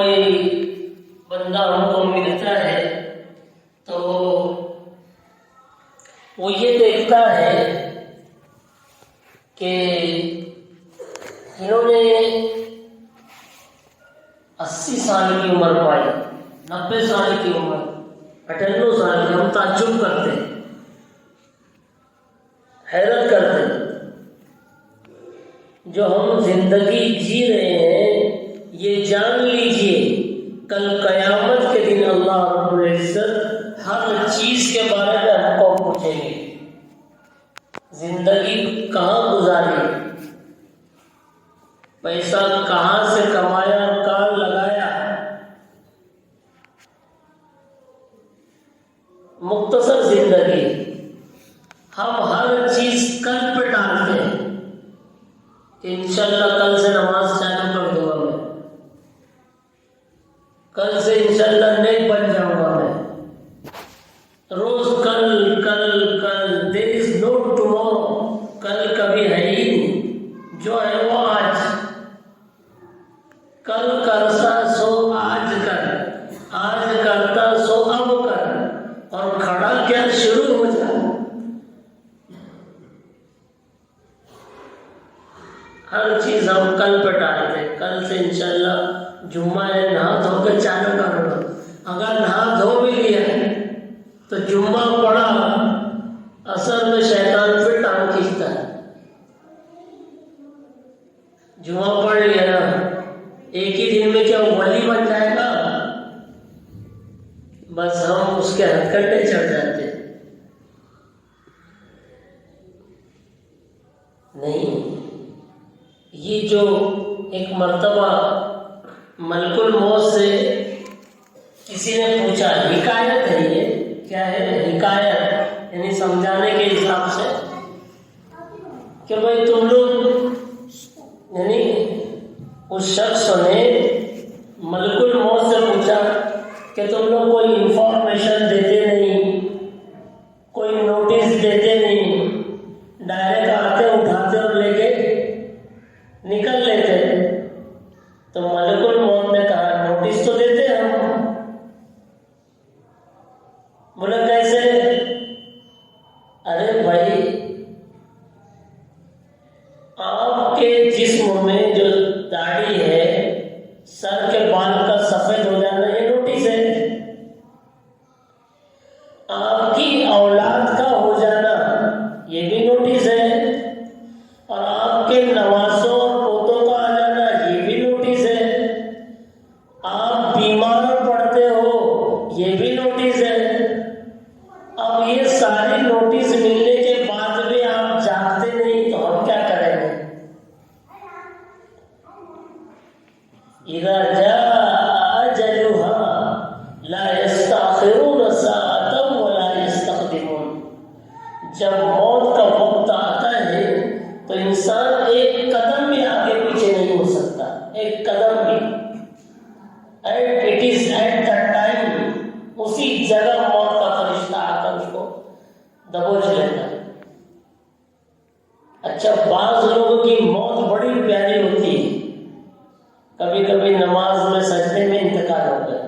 کوئی بندہ ہم کو ملتا ہے تو وہ یہ دیکھتا ہے کہ انہوں نے 80 سال کی عمر پائی، 90 سال کی عمر، 98 سال کی، ہم تعجب کرتے ہیں، حیرت کرتے ہیں۔ جو ہم زندگی جی رہے ہیں یہ جان لیجئے کل قیامت کے دن اللہ رب العزت ہر چیز کے بارے میں ہم کو پوچھیں گے۔ زندگی کہاں گزاری، پیسہ کہاں سے کمایا اور کہاں لگایا، مختصر زندگی، ہم ہر چیز کل پہ ڈالتے ہیں کہ انشاءاللہ کل سے نماز چالو کر دوں گا میں، کل سے انشاءاللہ نیک بن جاؤں گا میں، روز کل کل کل، دیر از نو ٹمورو، کل کبھی ہے ہی نہیں، جو ہے وہ آج، کل کرسا سو آج کر، آج کرتا سو اب کر، اور کھڑا کیا شروع ہو جائے۔ ہر چیز ہم کل پہ ڈالتے ہیں، کل سے انشاءاللہ جمعہ ہے، نہا دھو کے چالو کروں گا۔ اگر نہا دھو بھی لیا تو جمعہ پڑا، اصل میں شیطان پھر ٹانگ کھینچتا ہے۔ جمعہ پڑھ لیا نا، ایک ہی دن میں کیا ولی بن جائے گا؟ بس ہم اس کے ہتھ کنڈے چڑھ جاتے ہیں۔ نہیں، یہ جو ایک مرتبہ ملک الموت سے کسی نے پوچھا، حکایت ہے یہ، کیا ہے حکایت، یعنی سمجھانے کے حساب سے، کہ بھائی تم لوگ، یعنی اس شخص نے ملک الموت سے پوچھا کہ تم لوگ کوئی انفارمیشن دیتے نہیں، کوئی نوٹس دیتے نہیں، ڈائریکٹ آتے اٹھاتے اور لے کے نکل لیتے۔ تو ملک الموت نے کہا نوٹس تو دیتے ہم۔ بولا کیسے؟ ارے بھائی، آپ کے جسم میں جو داڑھی ہے، سر کے بال کا سفید ہو جانا، یہ نوٹس ہے۔ آپ کی اولاد کا ہو جانا، یہ بھی نوٹس ہے۔ اور آپ کے نوازوں اور پوتوں کا آ جانا، یہ بھی نوٹس ہے۔ آپ بیمار پڑتے ہو، یہ بھی نوٹس ہے۔ اب یہ ساری نوٹس ملنے کے بعد بھی آپ جاگتے نہیں، تو ہم کیا کریں گے؟ اذا جاء اجلها لا يستأخرون ساعة ولا يستقدمون۔ جب موت کا وقت آتا ہے تو انسان ایک قدم بھی آگے پیچھے نہیں ہو سکتا، ایک قدم بھی۔ It is at that time، اسی جگہ موت کا فرشتہ آ کر اس کو دبوچ لیتا ہے۔ اچھا، بعض لوگوں کی موت بڑی پیاری ہوتی ہے، کبھی کبھی نماز میں سجدے میں انتقال ہو گیا،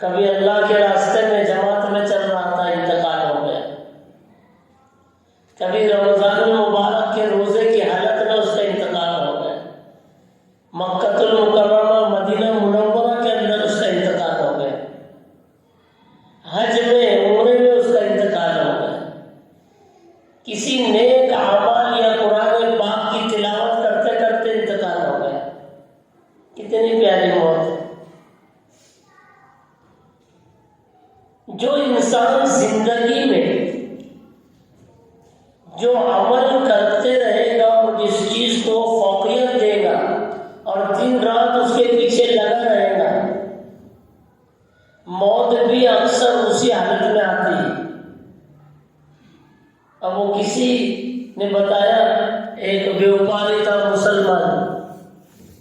کبھی اللہ کے راستے میں جماعت میں چل رہا تھا، انتقال ہو گیا، کبھی رمضان المبارک کے روزے کی حالت میں اس کا انتقال ہو گیا، مکہ المکرمہ مدینہ منورہ کے اندر اس کا انتقال ہو گیا، حج میں عمرے میں اس کا انتقال ہو گیا، کسی نیک اعمال یا قرآن پاک کی تلاوت کرتے کرتے انتقال ہو گیا۔ کتنی پیاری موت ہے۔ جو انسان زندگی میں جو عمل کرتے رہے گا اور جس چیز کو فوقیت دے گا اور دن رات اس کے پیچھے لگا رہے گا، موت بھی اکثر اسی حالت میں آتی ہے۔ اب وہ کسی نے بتایا، ایک بیوپاری تھا مسلمان،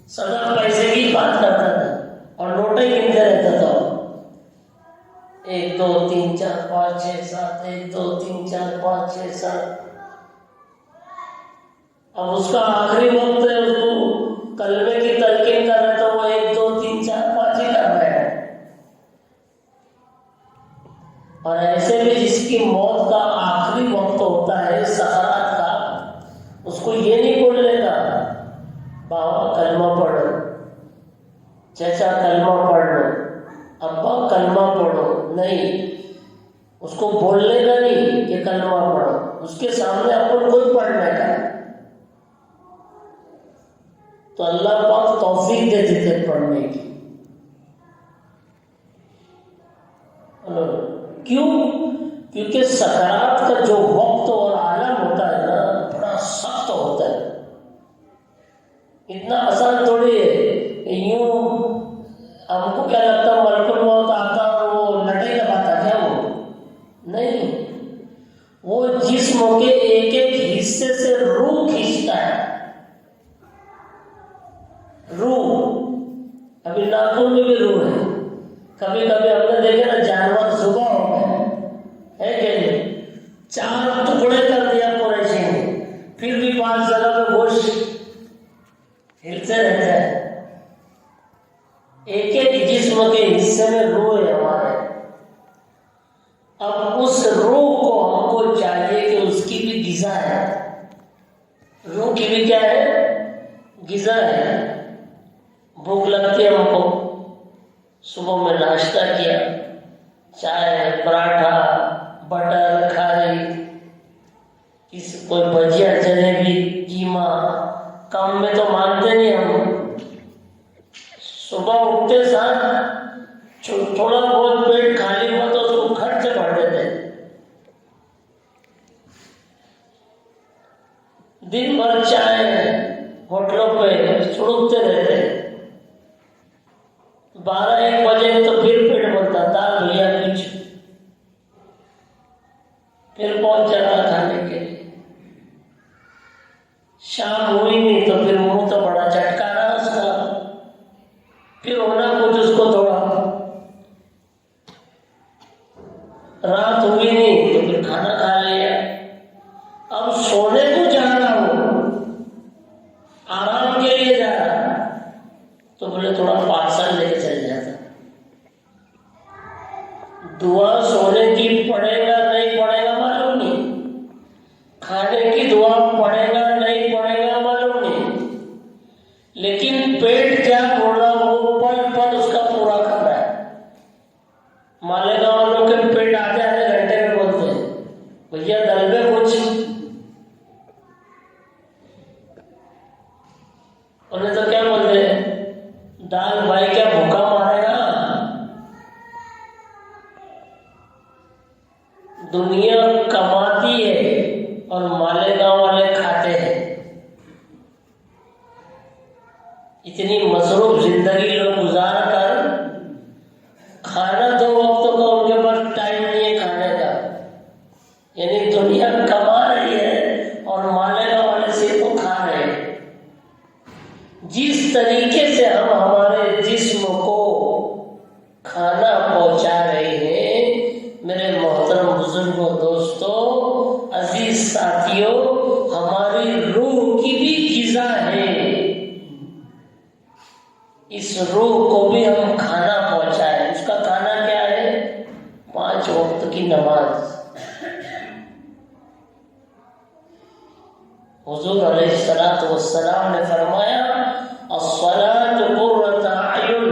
سدا پیسے کی بات کرتا تھا اور نوٹیں گنتے رہتا تھا، 1 2 3 4 5 6 7، 1 2 3 4 5 6 7۔ اب اس کا آخری وقت ہے، اس کو کلمے کی تلقین کر رہا تھا، وہ 1 2 اور ایسے بھی جس کی موت کا آخری وقت ہوتا ہے سکرات کا، اس کو یہ نہیں بولنے گا بابا کلمہ پڑھو، چچا کلمہ پڑھ لو، ابا کلمہ پڑھو، نہیں، اس کو بولنے کا نہیں کہ کلمہ پڑھو، اس کے سامنے اپن خود پڑھنے کا۔ تو اللہ پاک توفیق دیتے تھے پڑھنے کی۔ کیوں؟ کیونکہ سکرات کا جو وقت اور عالم ہوتا ہے نا، بڑا سخت ہوتا ہے، اتنا آسان تھوڑی ہے کہ یوں ہم کو کیا لگتا ہے ملک الموت آتا اور وہ لٹے دباتا، کیا وہ نہیں، وہ جسم کے ایک ایک حصے سے روح کھینچتا ہے، روح، ابھی ناخن میں بھی روح ہے، کبھی کبھی ہم نے دیکھے نا جانور ذبح ہو گئے ہے کہ نہیں، 4 ٹکڑے کر دیا قریشی نے، پھر بھی 5 جگہ پہ گوشت ہلتے رہتا ہے، ایک ایک جسم کے حصے میں روح ہے ہمارے۔ اب اس روح کو ہم کو چاہیے کہ اس کی بھی غذا ہے، روح کی بھی کیا ہے؟ غذا ہے۔ بھوک لگتی ہے ہم کو، صبح میں ناشتہ کیا، چائے، پراٹھا، بٹر، کھاری، کوئی بھجیا، جلیبی، قیمہ، کم میں تو مانتے نہیں ہم، صبح اٹھتے ساتھ تھوڑا بہت پیٹ خالی ہوا تو اس کو کھٹ سے بھر دیتے، دن بھر چائے ہوٹلوں پہ چھڑکتے رہتے، 12-1 بجے تو پھر پیٹ بھرتا، دال بھیا کچھ، پھر پہنچ جاتا کھانے کے لیے، شام ہوئی نہیں تو پھر منہ تو بڑا چٹکارا اس کا، پھر ہونا کچھ اس کو تھوڑا، رات ہوئی نہیں تو پھر کھانا کھا لیا، اب سونے کو جا رہا ہو، آرام کے لیے جا رہا تو بولے تھوڑا پارسل لے کے چل جاتا، دعا سونے کی پڑے گا نہیں پڑے گا معلوم نہیں، کھانے کی دعا پڑے گا نہیں پڑے گا معلوم نہیں، لیکن پیٹ کیا بولا وہ پڑھ اس کا پورا کر رہا ہے۔ مالیگاؤں والوں کے پیٹ آدھے گھنٹے میں بولتے ہیں بھیا دل میں کچھ، انہیں تو کیا بولتے ہیں، دال بھائی کیا بھوکا مارے گا، دنیا کماتی ہے اور مالیگاؤں والے کھاتے ہیں، اتنی مصروف زندگی لوگ گزار کر کھانا 2 وقتوں کا ان کے پاس ٹائم نہیں ہے کھانے کا، یعنی دنیا کما رہی ہے اور مالیگاؤں والے صرف وہ کھا رہے ہیں۔ جس طریقے سے ہم ہمارے جسم کو کھانا پہنچا رہے ہیں، میرے محترم بزرگوں، دوستوں، عزیز ساتھیوں، ہماری روح کی بھی غذا ہے، اس روح کو بھی ہم کھانا پہنچائیں۔ اس کا کھانا کیا ہے؟ 5 وقت کی نماز۔ حضور علیہ الصلوۃ والسلام نے فرمایا الصلاۃ قرۃ اعین،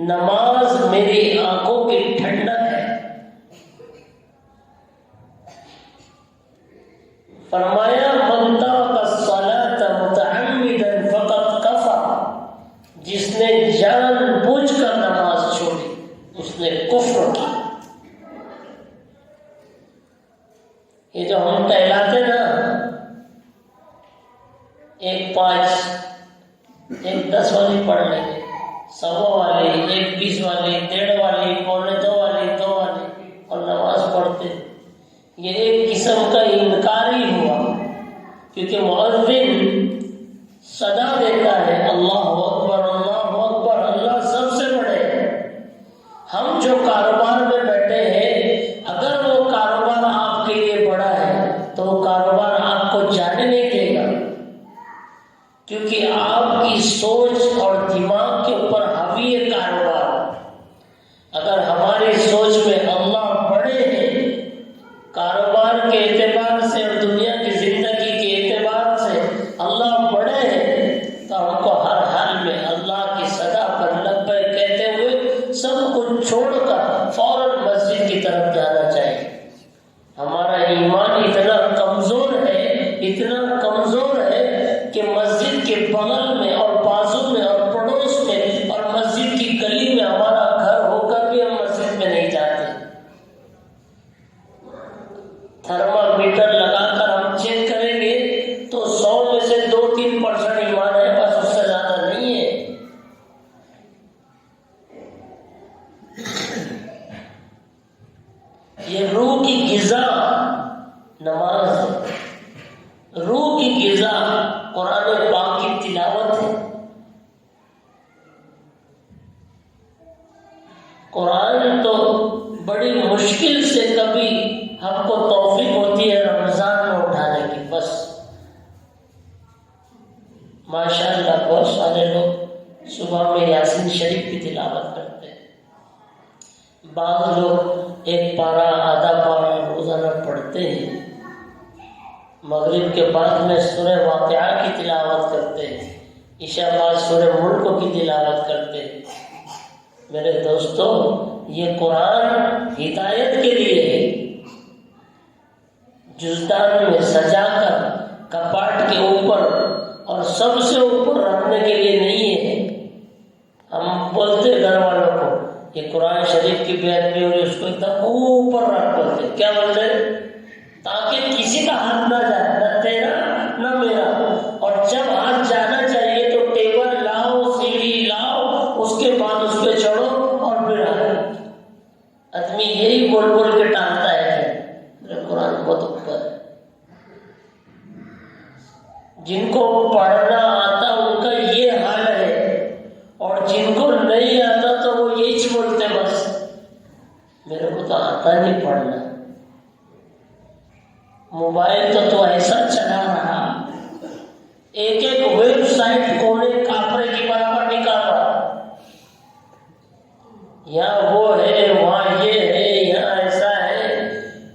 نماز میری آنکھوں کی ٹھنڈک ہے۔ فرمایا من ترک الصلاۃ متعمدا فقد کفر، جس نے جان بوجھ کر نماز چھوڑی اس نے کفر کی۔ یہ جو ہم کہلاتے نا، 1 5 1 10 والی پڑھ لیں گے، 1.25 والی، 1 20 والی، 1.5 والی، 1.25 والی، 2 والی، اور نماز پڑھتے، یہ ایک قسم کا انکار ہی ہوا، کیونکہ مؤذن صدا دیتا ہے اللہ اکبر اللہ اکبر، اللہ سب سے بڑے ہے۔ ہم جو کاروبار میں بیٹھے ہیں، اگر وہ کاروبار آپ کے لیے بڑا ہے تو وہ کاروبار آپ کو جانے نہیں دے گا، کیونکہ آپ کی سوچ اور دماغ کے اوپر حاوی ہے کاروبار۔ اگر ہماری سوچ میں اللہ بڑے چھوڑ کر فوراً مسجد کی طرف جانا چاہیے. ہمارا ایمان اتنا کمزور ہے کہ مسجد کے بغل میں اور بازو میں اور پڑوس میں اور مسجد کی گلی میں ہمارا گھر ہو کر بھی ہم مسجد میں نہیں جاتے. تھرما میٹر لگا کر ہم چیک کریں گے تو 100 میں سے 2-3% ایمان ہے، بس اس سے زیادہ نہیں ہے. یہ روح کی غذا نماز ہے، روح کی غذا قرآن پاک کی تلاوت ہے. قرآن تو بڑی مشکل سے کبھی ہم کو توفیق ہوتی ہے رمضان میں اٹھانے کی. بس ماشاءاللہ بہت سارے لوگ صبح میں یاسین شریف کی تلاوت کرتے ہیں. بعض لوگ 1 پارہ آدھا پارہ روزانہ پڑھتے ہیں. مغرب کے بعد میں سورہ واقعہ کی تلاوت کرتے ہیں. عشاء بعد سورہ ملک کی تلاوت کرتے ہیں. میرے دوستو، یہ قرآن ہدایت کے لیے ہے. جزدان میں سجا کر کپاٹ کے اوپر اور سب سے اوپر رکھنے کے لیے نہیں ہے. ہم بولتے گھر والوں کو یہ قرآن شریف کی بیعت بھی ہو رہی ہے، اس کو ایک دم اوپر رکھ بولتے. کیا بولتے؟ تاکہ کسی کا ہاتھ نہ جائے، نہ تیرا نہ میرا. اور جب ہاتھ جانا چاہیے تو ٹیبل لاؤ، سیڑھی لاؤ، اس کے بعد اس پہ چڑھو اور پھر آئے. آدمی یہی بول بول کے ٹالتا ہے کہ میرا قرآن بہت اوپر ہے. جن کو پڑھنا آتا ان کا یہ حال ہے، اور جن کو نہیں آتا تو وہ یہی بولتے بس میرے کو تو آتا نہیں پڑھنا. موبائل تو ایسا چلا رہا، ایک ویب سائٹ کونے کاپڑے کی برابر نکال رہا. یہاں وہ ہے، وہاں یہ ہے، یہاں ایسا ہے،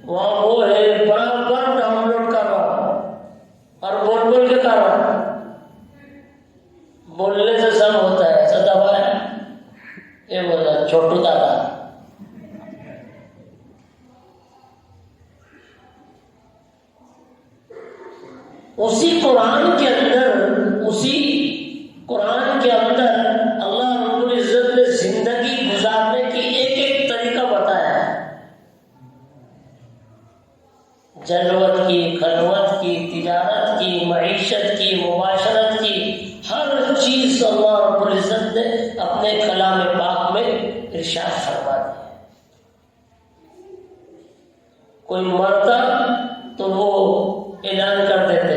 وہاں وہ ہے، برابر ڈاؤن لوڈ کر رہا اور بول بول کے کر رہا. بولنے سے سب ہوتا ہے. ایسا دبایا، یہ بولا چھوٹو دادا. اسی قرآن کے اندر اللہ رب العزت نے زندگی گزارنے کی ایک طریقہ بتایا ہے. جلوت کی، خلوت کی، تجارت کی، معیشت کی، مباشرت کی، ہر چیز اللہ رب العزت نے اپنے کلام پاک میں ارشاد فرما دی. کوئی مرتا تو وہ اعلان کر دیتے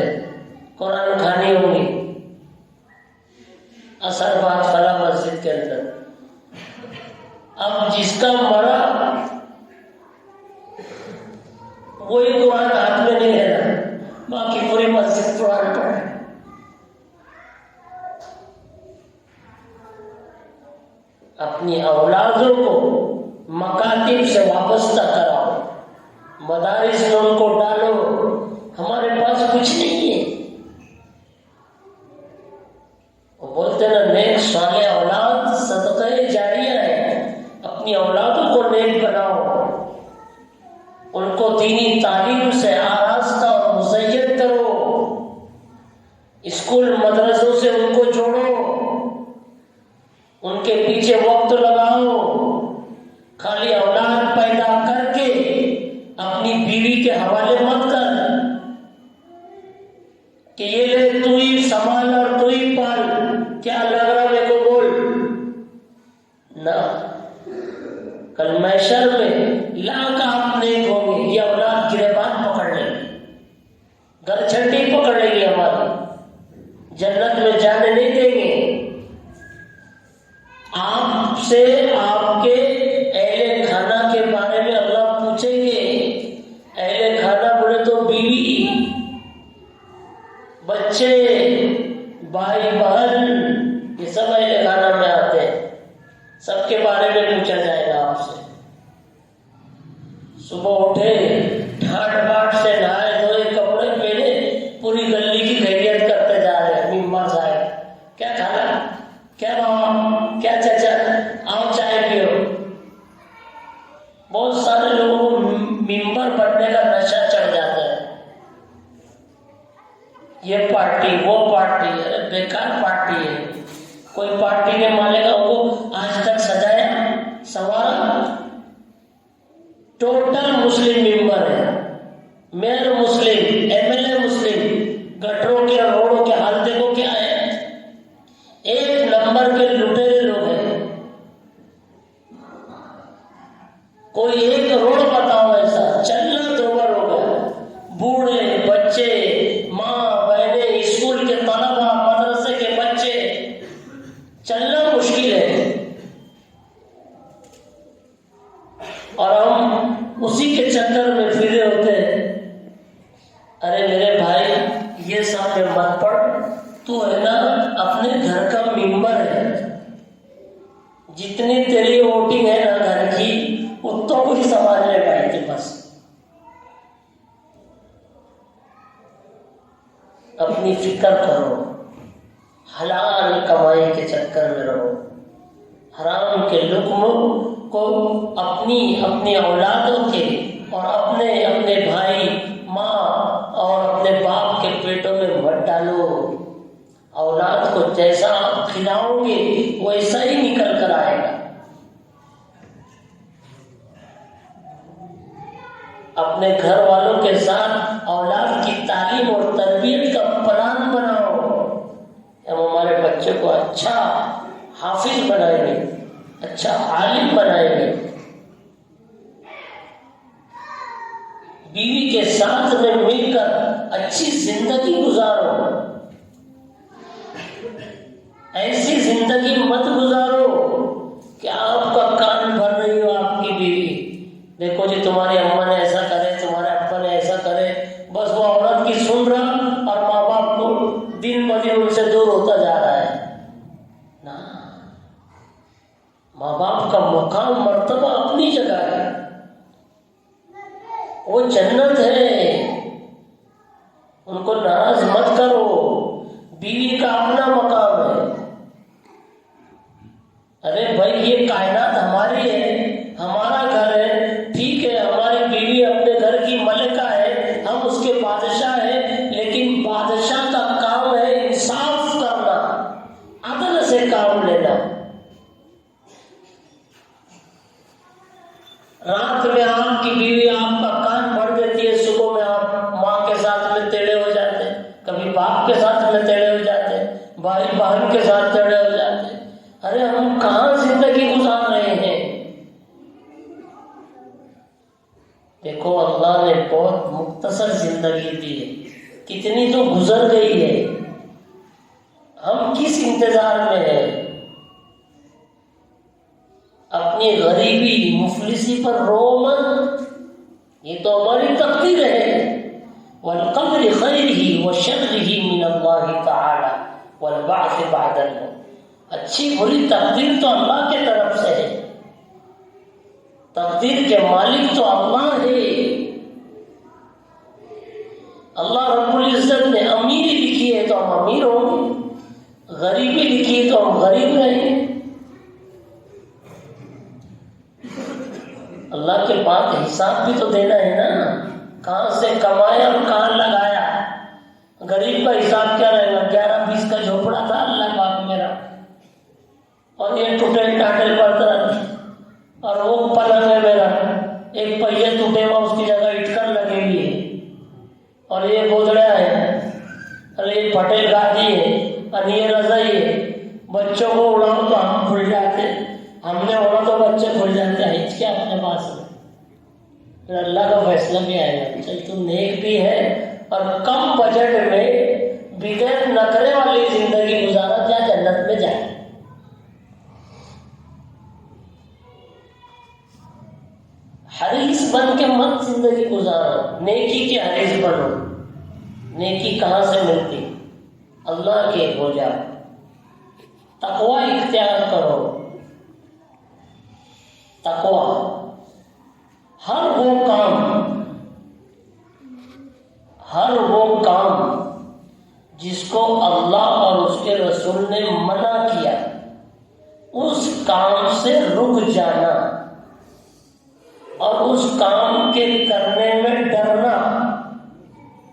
قرآن کھانی ہوگی اثر بعد فلاں مسجد کے اندر. اب جس کا مرا وہی قرآن ہاتھ میں نہیں ہے، باقی پوری مسجد قرآن پڑھے. اپنی اولادوں کو مکاتب سے وابستہ کراؤ، مدارس میں ان کو ڈالو. ہمارے پاس کچھ نہیں ہے. وہ بولتے نا نیک صالح اولاد صدقہ جاریہ ہے. اپنی اولادوں کو نیک بناؤ، ان کو دینی تعلیم سے آراستہ اور مزین کرو. اسکول مدرسوں سے ان کو جوڑو، ان کے پیچھے وقت لگاؤ. خالی اولاد پیدا کر کے اپنی بیوی کے حوالے مت کر کہ یہ لے تو ہی سنبھال اور تو ہی پال، کیا لگ رہا میرے کو بول. نہ، کل محشر میں لاکھ آپ نیک ہوں گے، یہ اولاد گریبان پکڑ لیں گے، گھر چھٹی پکڑ لیں گے، ہماری جنت میں جانے نہیں دیں گے. آپ سے آپ کے اہل خانہ کے بارے میں اللہ پوچھیں گے. اہل خانہ بولے تو بیوی، بچے، بھائی بہن، یہ سب اہل خانہ میں آتے ہیں. سب کے بارے میں پوچھا جائے گا آپ سے. صبح اٹھے، ٹھاٹ باٹ سے نہائے دھوئے، کپڑے پہنے، پوری گلی کی خیریت کرتے جا رہے ہیں. مما صاحب کیا کھانا، کیا ماما، کیا چچا، آؤ چائے پیو. کوئی ایک روڈ بتاؤ ایسا چلنا دوبر ہو گیا. بوڑھے بچے، ماں بہنیں، اسکول کے طلبا، مدرسے کے بچے، چلنا مشکل ہے. اور ہم اسی کے چکر میں پھرے ہوتے ہیں. ارے میرے بھائی یہ سب میں مت پڑ، تو ہے نا اپنے گھر کا ممبر ہے. جتنی تیری ووٹنگ ہے نا گھر کی اتوں کو ہی سمجھ لے گا کے بس. اپنی فکر کرو، حلال کمائی کے چکر میں رہو. حرام کے لقموں کو اپنی اولادوں کے اور اپنے بھائی، ماں اور اپنے باپ کے پیٹوں میں مت ڈالو. اولاد کو جیسا آپ کھلاؤ گے ویسا ہی نکل کر آئے گا. اپنے گھر والوں کے ساتھ اولاد کی تعلیم اور تربیت کا پلان بناؤ. ہم ہمارے بچے کو اچھا حافظ بنائیں گے، اچھا عالم بنائیں گے. بیوی کے ساتھ میں مل کر اچھی زندگی گزارو. ایسی زندگی مت گزارو کہ آپ کا کان بھر رہی ہو آپ کی بیوی. دیکھو جی تمہاری اماں نے ایسا کرے، تمہارے ابا نے ایسا کرے، بس وہ عورت کی سن رہا اور ماں باپ کو دن بدن ان سے دور ہوتا جا رہا ہے. نا، ماں باپ کا مقام مرتبہ اپنی جگہ ہے، وہ جنت ہے، ان کو ناراض مت کرو. بیوی کا اپنا مقام ہے. ارے بھائی یہ کائنات ہماری ہے، ہمارا گھر ہے، ٹھیک ہے ہماری بیوی اپنے گھر کی ملکہ ہے، ہم اس کے بادشاہ ہیں، لیکن بادشاہ کا کام ہے انصاف کرنا، عدل سے کام لینا. رات میں آپ کی بیوی آپ کا کان بھر دیتی ہے، صبح میں آپ ماں کے ساتھ میں ٹیڑھے ہو جاتے، کبھی باپ کے ساتھ میں ٹیڑھے ہو جاتے، بھائی بہن کے ساتھ ٹیڑھے ہو جاتے. ارے ہم کہاں زندگی گزار رہے ہیں؟ دیکھو اللہ نے بہت مختصر زندگی دی ہے، کتنی تو گزر گئی ہے. ہم کس انتظار میں ہیں؟ اپنی غریبی مفلسی پر رو مت، یہ تو ہماری تقدیر ہے. والقدر خیرہ وشرہ من اللہ تعالی والبعث بعد الموت. اچھی بری تقدیر تو اللہ کے طرف سے ہے، تقدیر کے مالک تو اللہ ہے. اللہ رب العزت نے امیری لکھی ہے تو ہم امیر ہوں گے، غریبی لکھی ہے تو ہم غریب رہیں گے. اللہ کے پاس حساب بھی تو دینا ہے نا، کہاں سے کمایا اور کہاں لگایا. غریب کا حساب کیا رہے گا؟ 11-20 کا جھوپڑا تھا اللہ پاک میرا، اور یہ ٹوٹے ٹاٹے برتن، اور وہ پلنگ ہے میرا، ایک پہیے ٹوٹے ہوا اس کی جگہ اٹکن لگے ہوئی ہے، اور یہ گودڑا ہے، اور یہ پھٹے گادی ہے، اور یہ رضائی ہے. بچوں کو اڑاؤ تو ہم کھل جاتے، ہم نے اڑا تو بچے کھل جاتے ہیں. کیا اپنے پاس ہے؟ پھر اللہ کا فیصلہ بھی آئے گا. چل تو نیک بھی ہے اور کم بجٹ میں بغیر نخرے والی زندگی گزارا، کیا جنت میں جائے. حریص بن کے مت زندگی گزارو، نیکی کے حریص بنو. نیکی کہاں سے ملتی؟ اللہ کے ہو جاؤ، تقوی اختیار کرو. تقوی ہر وہ کام جس کو اللہ اور اس کے رسول نے منع کیا اس کام سے رک جانا اور اس کام کے کرنے میں ڈرنا،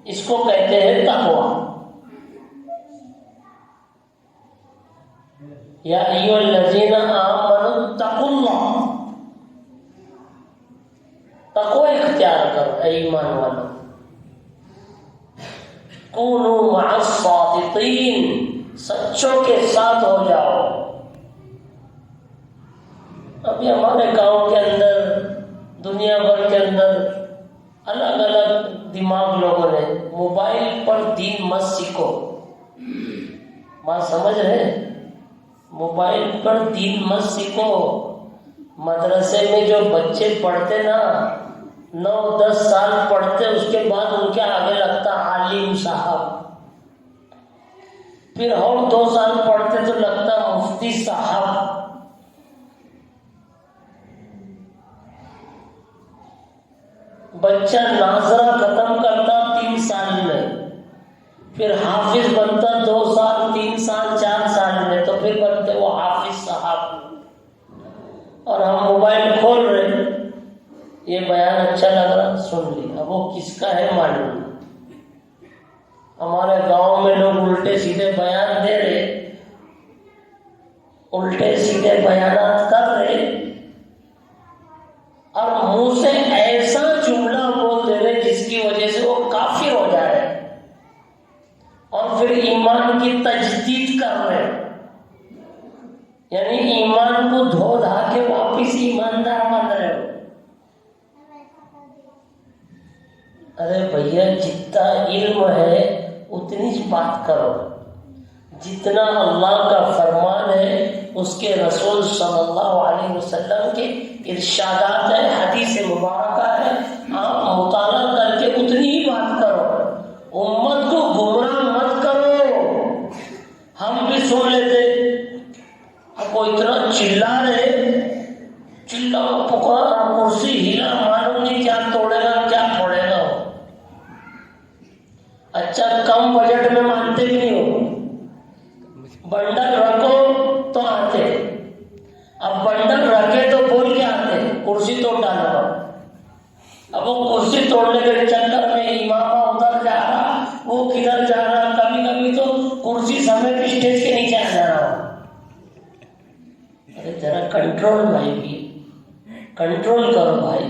اس کو کہتے ہیں تقوی. یا ایھا الذین آمنوا اتقوا اللہ، تقوی اختیار کرو اے ایمان والو. کونوا مع الصادقین، سچوں کے ساتھ ہو جاؤ. ابھی ہمارے گاؤں کے اندر دنیا بھر کے اندر الگ الگ دماغ لوگوں نے، موبائل پر دین مت سیکھو، بات سمجھ رہے؟ موبائل پر دین مت سیکھو۔ مدرسے میں جو بچے پڑھتے نا 9-10 سال پڑھتے، اس کے بعد ان کے آگے لگتا عالم صاحب، پھر اور 2 سال پڑھتے تو لگتا مفتی صاحب۔ بچہ ناظرہ ختم کرتا 3 سال میں، پھر حافظ بنتا 2 سال 3 سال 4 سال میں، تو پھر بنتے وہ حافظ صاحب۔ اور ہم موبائل کھول رہے، یہ بیان اچھا لگ رہا سن لی، اب وہ کس کا ہے معلوم۔ ہمارے گاؤں میں لوگ الٹے سیدھے بیان دے رہے، الٹے سیدھے بیانات کر رہے، اور منہ سے ایسا جملہ بول دے رہے جس کی وجہ سے وہ کافر ہو جا رہے، اور پھر ایمان کی تجدید کر رہے، یعنی ایمان کو دھو دھا کے واپس ایماندار بن رہے ہو۔ ارے بھیا، جتنا علم ہے اتنی بات کرو، جتنا اللہ کا فرمان ہے، اس کے رسول صلی اللہ علیہ وسلم کے ارشادات ہے، حدیث مبارکہ ہے، آپ مطالعہ کر کے اتنی ہی بات کرو، امت کو گمراہ مت کرو۔ ہم بھی سن لیتے، اب وہ اتنا چلا رہے، چلا پکار کرسی ہلا، معلوم نہیں کیا توڑے گا کیا پھوڑے گا۔ اچھا، کم بجٹ میں مانتے بھی نہیں ہو، بنڈل رکھو تو آتے، اب بنڈل رکھے تو بول کے آتے کرسی توڑ ڈالو۔ اب وہ کرسی توڑنے کے چکر میں امام ادھر جا رہا، وہ کدھر جا رہا، کبھی کبھی تو کرسی سمیت اسٹیج کے نیچے آ جا رہا۔ ارے ذرا کنٹرول بھائی، بھی کنٹرول کرو بھائی،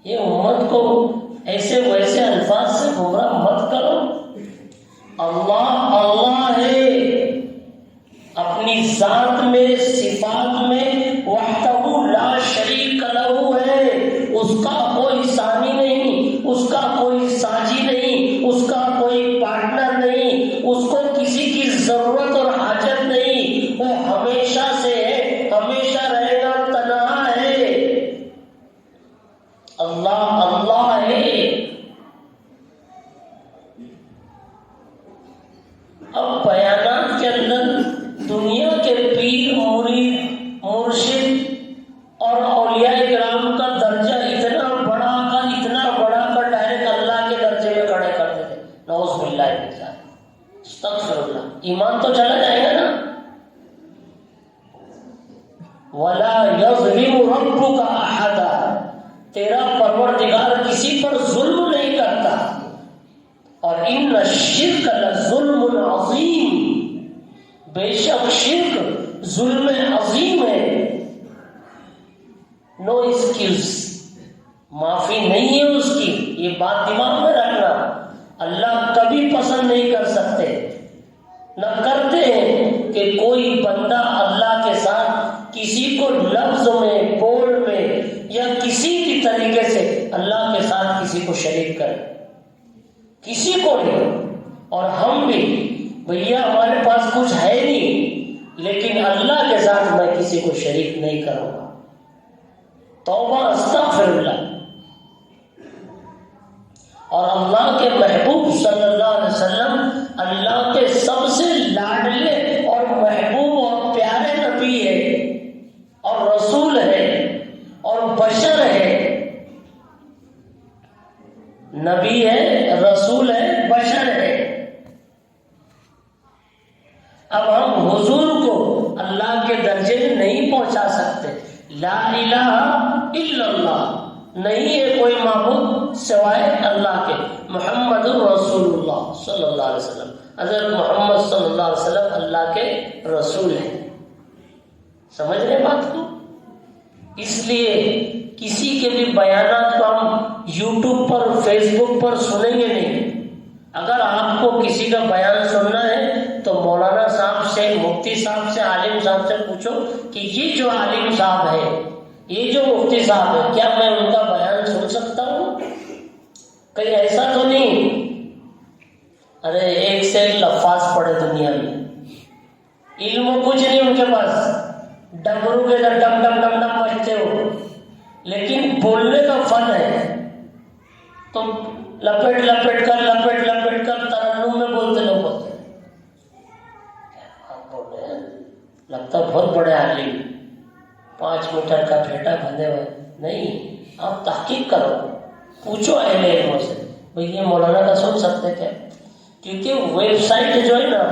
یہ امت کو ایسے ویسے الفاظ سے گمراہ مت کرو۔ اللہ اللہ ہے، اپنی ذات میں صفات میں وحدہ لا شریک لہ ہے، اس کا کوئی ثانی نہیں، اس کا کوئی ساجی نہیں، اس کا کوئی پارٹنر نہیں، اس کو کسی کی ضرورت اور حاجت نہیں، وہ ہمیشہ سے ہے، ہمیشہ رہے گا، تنہا ہے، اللہ اللہ ہے۔ اب بیانات کے اندر دنیا کے پیر مرید مرشد اور اولیاء کرام کا درجہ اتنا بڑا کر ڈائریکٹ اللہ کے درجے میں کھڑے کرتے تھے، نعوذ باللہ من ذالک، استغفر اللہ۔ ایمان تو چلا جائے گا نا۔ وَلَا يَظْلِمُ رَبُّكَ أَحَدًا، تیرا پروردگار کسی پر ظلم نہیں کرتا، اور ان الشرک لظلم عظیم، بے شک شرک ظلم عظیم ہے۔ نو ایکسکیوز، معافی نہیں ہے اس کی، یہ بات دماغ میں رکھنا۔ اللہ کبھی پسند نہیں کر سکتے، نہ کرتے ہیں کہ کوئی بندہ اللہ کے ساتھ کسی کو لفظ میں، بول میں یا کسی بھی طریقے سے اللہ کے ساتھ کسی کو شریک کرے، کسی کو نہیں۔ اور ہم بھی بھیا ہمارے پاس کچھ ہے نہیں، لیکن اللہ کے ساتھ میں کسی کو شریک نہیں کروں گا، توبہ استغفر اللہ۔ اور اللہ کے محبوب صلی اللہ علیہ وسلم اللہ کے سب سے لاڈلے اور محبوب اور پیارے نبی ہے، اور رسول ہے، اور بشر ہے، نبی ہے، رسول ہے، بشر ہے۔ اب ہم حضور کو اللہ کے درجے میں نہیں پہنچا سکتے۔ لا الہ الا اللہ، نہیں ہے کوئی معبود سوائے اللہ کے، محمد رسول اللہ صلی اللہ علیہ وسلم، حضرت محمد صلی اللہ علیہ وسلم اللہ کے رسول ہیں۔ سمجھ رہے بات کو؟ اس لیے کسی کے بھی بیانات کو ہم یوٹیوب پر، فیس بک پر سنیں گے نہیں۔ اگر آپ کو کسی کا بیان سننا ہے تو مولانا صاحب سے، مفتی صاحب سے، عالم صاحب سے پوچھو کہ یہ جو عالم صاحب ہے یہ جو مفتی صاحب ہے کیا میں ان کا بیان سن سکتا ہوں؟ کہیں ایسا تو نہیں؟ ارے ایک سے ایک لفاظ پڑے دنیا میں، علم کچھ نہیں ان کے پاس، ڈمرو کے ادھر ڈم ڈم ڈم ڈم بجتے ہو، لیکن بولنے کا فن ہے تو لپٹ لپٹ کر ترنم میں بولتے لوگ ہوتے ہیں. آپ بول رہے ہیں لگتا بہت بڑے عالم، 5 میٹر کا پھیٹا بندھے ہوئے. نہیں، آپ تحقیق کرو، پوچھو اہل علموں سے بھئی یہ مولانا کا سن سکتے کیا؟ کیونکہ ویب سائٹ جو ہے نا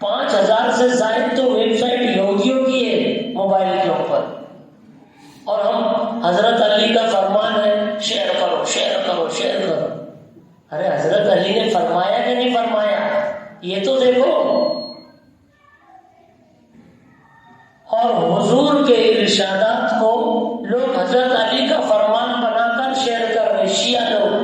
5000 سے زائد تو ویب سائٹ یہودیوں کی ہے موبائل کے اوپر، اور ہم حضرت علی کا فرمان ہے شیئر کرو شیئر کرو شیئر کرو. ارے حضرت علی نے فرمایا کہ نہیں فرمایا یہ تو دیکھو. اور حضور کے ارشادات کو لوگ حضرت علی کا فرمان بنا کر شیئر کر رہے شیعہ لوگ.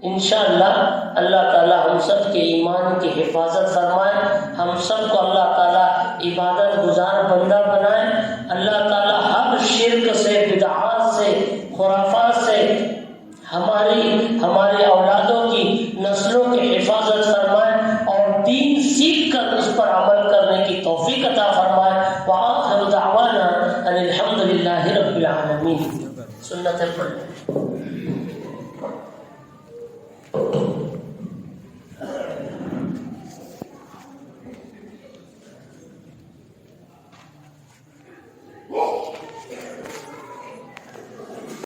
انشاءاللہ اللہ تعالی ہم سب کے ایمان کی حفاظت فرمائے، ہم سب کو اللہ تعالی عبادت گزار بندہ بنائے. اللہ تعالی ہر شرک سے، بدعات سے، خرافات سے ہماری اولادوں کی نسلوں کی حفاظت فرمائے اور دین سیکھ کر اس پر عمل کرنے کی توفیق عطا فرمائے. وآخر دعوانا ان الحمد للہ رب العالمین. سنت پڑھ